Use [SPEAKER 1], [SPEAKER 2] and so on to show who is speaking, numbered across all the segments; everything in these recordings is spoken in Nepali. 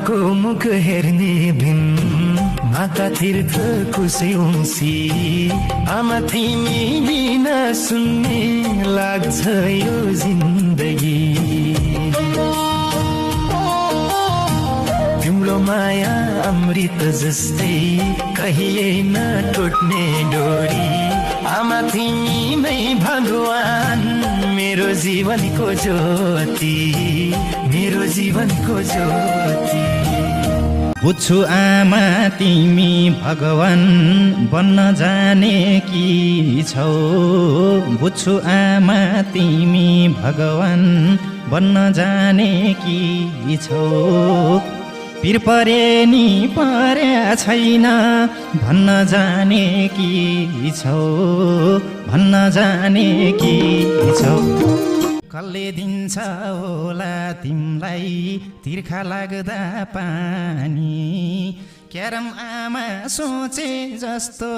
[SPEAKER 1] आमाको मुख हेर्ने भिन माता तीर्थ कुशौसी आमा तिमी बिना सुन्ने लाग्छ यो जिन्दगी तिम्रो माया अमृत जस्तै कहिल्यै नटुट्ने डोरी आमा तिमी नै भगवान मेरो जीवनको ज्योति मेरो जीवनको ज्योति
[SPEAKER 2] बुझ्छु आमा तिमी भगवान बन्न जाने कि छौ बुझ्छु आमा तिमी भगवान बन्न जाने कि छौ पिर परे नि पर्या छैन भन्न जाने कि छौ भन्न जाने कि छौ कसले दिन्छ होला तिमलाई तिर्खा लाग्दा पानी क्यारम आमा सोचे जस्तो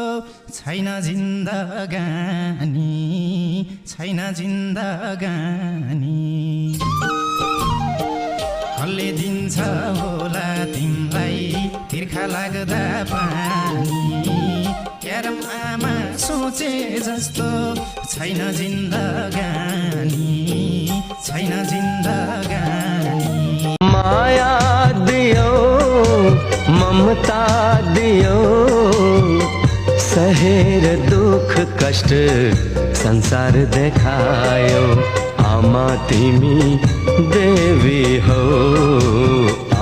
[SPEAKER 2] छैन जिन्दगानी छैन जिन्दगानी कसले दिन्छ होला तिमलाई तिर्खा लाग्दा पानी क्यारम आमा सोचे जस्तो छैन जिन्दगानी छैन जिन्दगानी
[SPEAKER 1] माया दियो ममता दियो सहेर दुख कष्ट संसार देखायो आमा तिमी देवी हो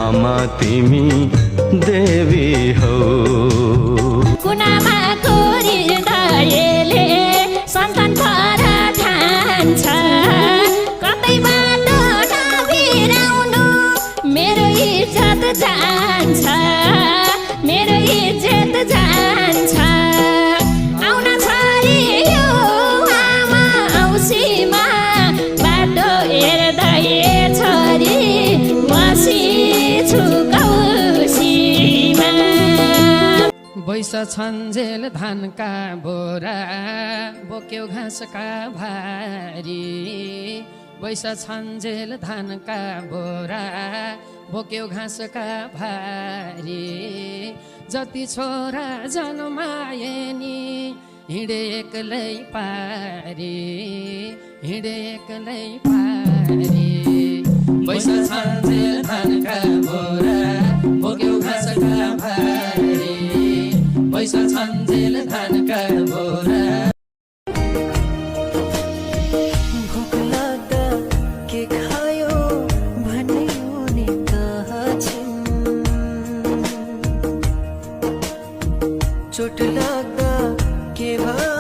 [SPEAKER 1] आमा तिमी देवी हो
[SPEAKER 3] कुनामा हृदयले सन्तान भर ठान्छ कतैबाट नबिराउनु मेरो इज्जत जान्छ मेरो इज्जत जान्छ आउन छोडियो आमा औसीमा बाटो हेर्दै छोरी बसिछु कौसीमा
[SPEAKER 4] बैस छन्जेल धानका बोरा बोक्यो घाँसका भारी बैस छन्जेल धानका बोरा बोक्यो घाँसका भारी जति छोरा जन्माए नि हिँडे एक्लै पारी हिँडे एक्लै पारी बैस छन्जेल धानका बोरा बोक्यो घाँसका भारी बैस छन्जेल धानका बोरा
[SPEAKER 5] भोक लाग्दा के खायो भन्ने उनी कहन्छन् चोट लाग्दा के भयो